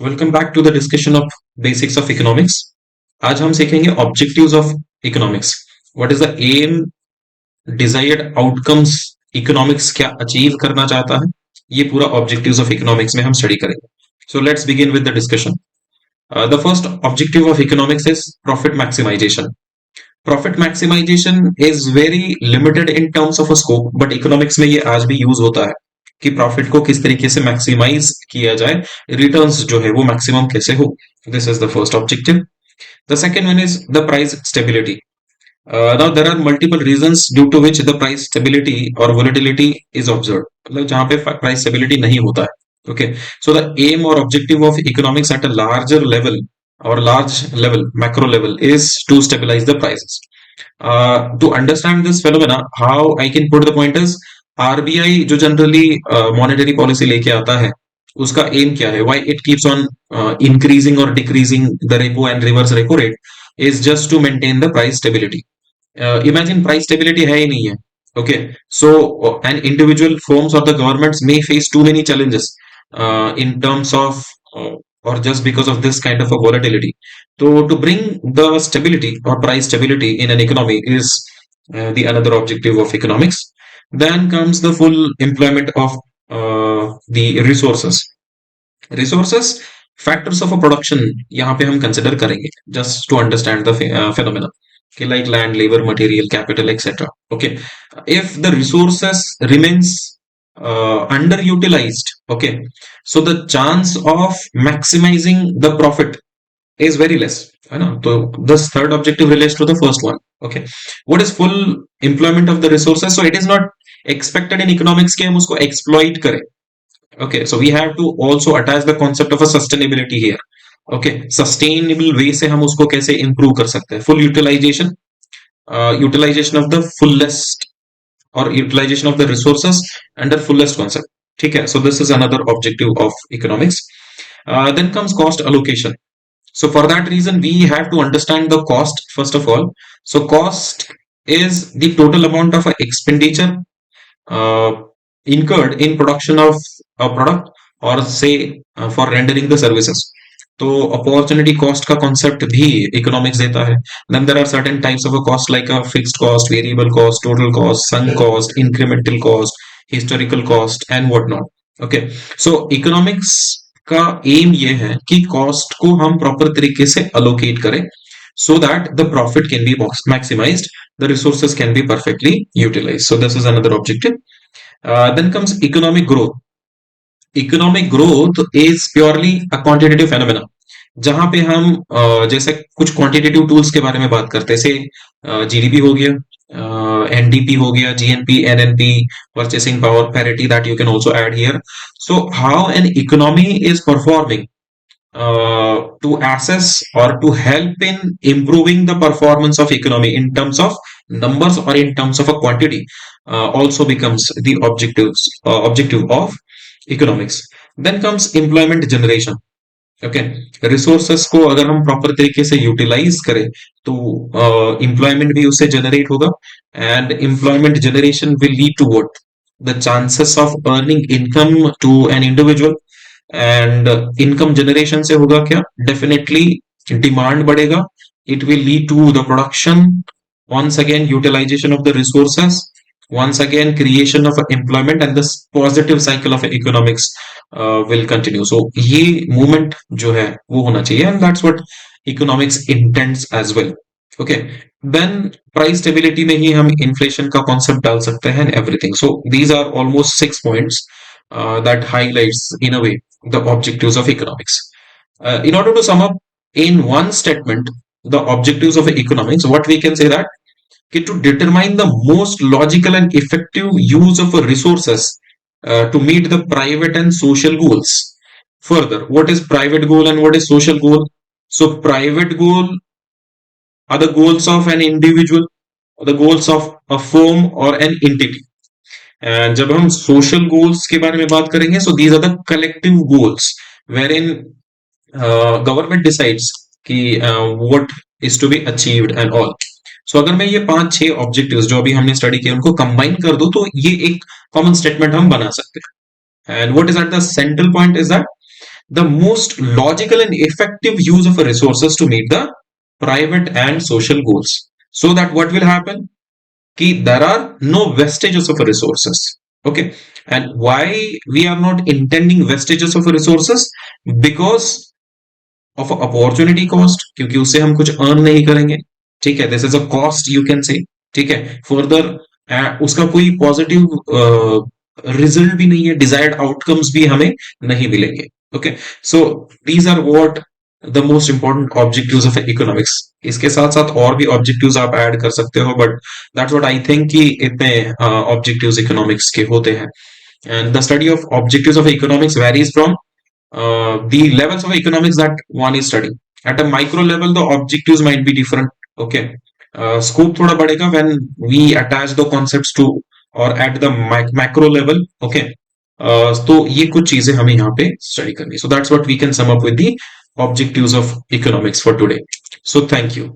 Welcome back to the discussion of basics of economics. आज हम सीखेंगे objectives of economics. What is the aim, desired outcomes, economics क्या achieve करना चाहता है, ये पूरा ऑब्जेक्टिव्स ऑफ इकोनॉमिक्स में हम स्टडी करेंगे। So let's begin with the discussion. The first objective of economics is profit maximisation. Profit maximisation is very limited in terms of a scope, but economics में ये आज भी यूज होता है कि प्रॉफिट को किस तरीके से मैक्सिमाइज किया जाए, रिटर्न्स जो है वो मैक्सिमम कैसे हो। This is the first objective. The second one is the price stability. Now there are multiple reasons due to which the price stability और वोलेटिलिटी इज ऑब्जर्व, मतलब जहां पे प्राइस स्टेबिलिटी नहीं होता है। ओके, सो द एम और objective of economics at a larger level or large level, macro level, is to stabilize the prices. To understand this phenomena, how I can put the point is, RBI जो generally monetary policy लेके आता है, उसका M क्या है? Why it keeps on increasing or decreasing the repo and reverse repo rate is just to maintain the price stability. Imagine price stability है ही नहीं है. Okay, so an individual firms or the governments may face too many challenges in terms of or just because of this kind of a volatility. So to bring the stability or price stability in an economy is the another objective of economics. Then comes the full employment of the resources. Resources, factors of a production, यहाँ पे हम consider करेंगे just to understand the phenomena. Okay, like land, labor, material, capital, etc. Okay, if the resources remains underutilized, okay, so the chance of maximizing the profit is very less, है ना? तो this third objective relates to the first one. Okay, what is full employment of the resources? So it is not expected in economics कि हम उसको exploit करें. Okay, so we have to also attach the concept of a sustainability here. Okay, sustainable way से हम उसको कैसे improve कर सकते हैं? Full utilization, utilization of the fullest or utilization of the resources under fullest concept. ठीक है, so this is another objective of economics. Then comes cost allocation. So for that reason, we have to understand the cost first of all. So cost is the total amount of expenditure uh, incurred in production of a product or say for rendering the services. तो opportunity cost का concept भी economics देता है. Then there are certain types of a cost like a fixed cost, variable cost, total cost, sunk cost, incremental cost, historical cost and what not. Okay, so economics का aim ये है कि cost को हम proper तरीके से allocate करें so that the profit can be maximized, the resources can be perfectly utilized. So this is another objective. Then comes economic growth. Economic growth is purely a quantitative phenomena, जहां पे हम जैसे कुछ quantitative tools के बारे में बात करते हैं, जैसे जीडीपी हो गया, एनडीपी हो गया, GNP, NNP, purchasing power parity, that you can also add here. So how an economy is performing to assess or to help in improving the performance of economy in terms of numbers or in terms of a quantity also becomes the objective of economics. Then comes employment generation. Okay, resources को अगर हम proper तरीके से utilise करें तो employment भी उससे generate होगा, and employment generation will lead to what? The chances of earning income to an individual. And income generation से होगा क्या? डेफिनेटली डिमांड बढ़ेगा. It will lead to the production, once again utilization of the resources, once again creation of employment, and this positive cycle of economics will continue. So ये movement जो है वो होना चाहिए, and that's what economics intends as well. Okay, then price stability में ही हम inflation का concept डाल सकते हैं and everything. So these are almost 6 points that highlights in a way the objectives of economics. In order to sum up in one statement the objectives of economics, what we can say that to determine the most logical and effective use of resources to meet the private and social goals. Further, what is private goal and what is social goal? So private goal are the goals of an individual, or the goals of a firm or an entity. And जब हम social goals के बारे में बात करेंगे, so these are the collective goals wherein government decides कि what is to be achieved and all. सो अगर मैं ये 5-6 ऑब्जेक्टिव्स जो अभी हमने स्टडी किए उनको कंबाइन कर दूं तो ये एक कॉमन स्टेटमेंट हम बना सकते हैं. And what is at the central point is that the most logical and effective use of resources to meet the private and social goals. So that what will happen? Ki there are no vestiges of resources. Okay. And why we are not intending vestiges of resources? Because of opportunity cost, क्योंकि उससे हम कुछ earn नहीं करेंगे. ठीक है, this is a cost you can say. ठीक है, फर्दर उसका कोई पॉजिटिव रिजल्ट भी नहीं है, डिजायर्ड आउटकम्स भी हमें नहीं मिलेंगे. Okay, so these are what the most important objectives of economics. इसके साथ साथ और भी ऑब्जेक्टिव्स आप ऐड कर सकते हो, but that's what I think कि इतने ऑब्जेक्टिव्स इकोनॉमिक्स के होते हैं. And the study of objectives of economics varies from the levels of economics that one is studying. At a micro level, the objectives might be different. Okay, scope थोड़ा बढ़ेगा when we attach the concepts to or at the macro level. Okay, तो ये कुछ चीजें हमें यहाँ पे study करनी. So that's what we can sum up with the objectives of economics for today. So thank you.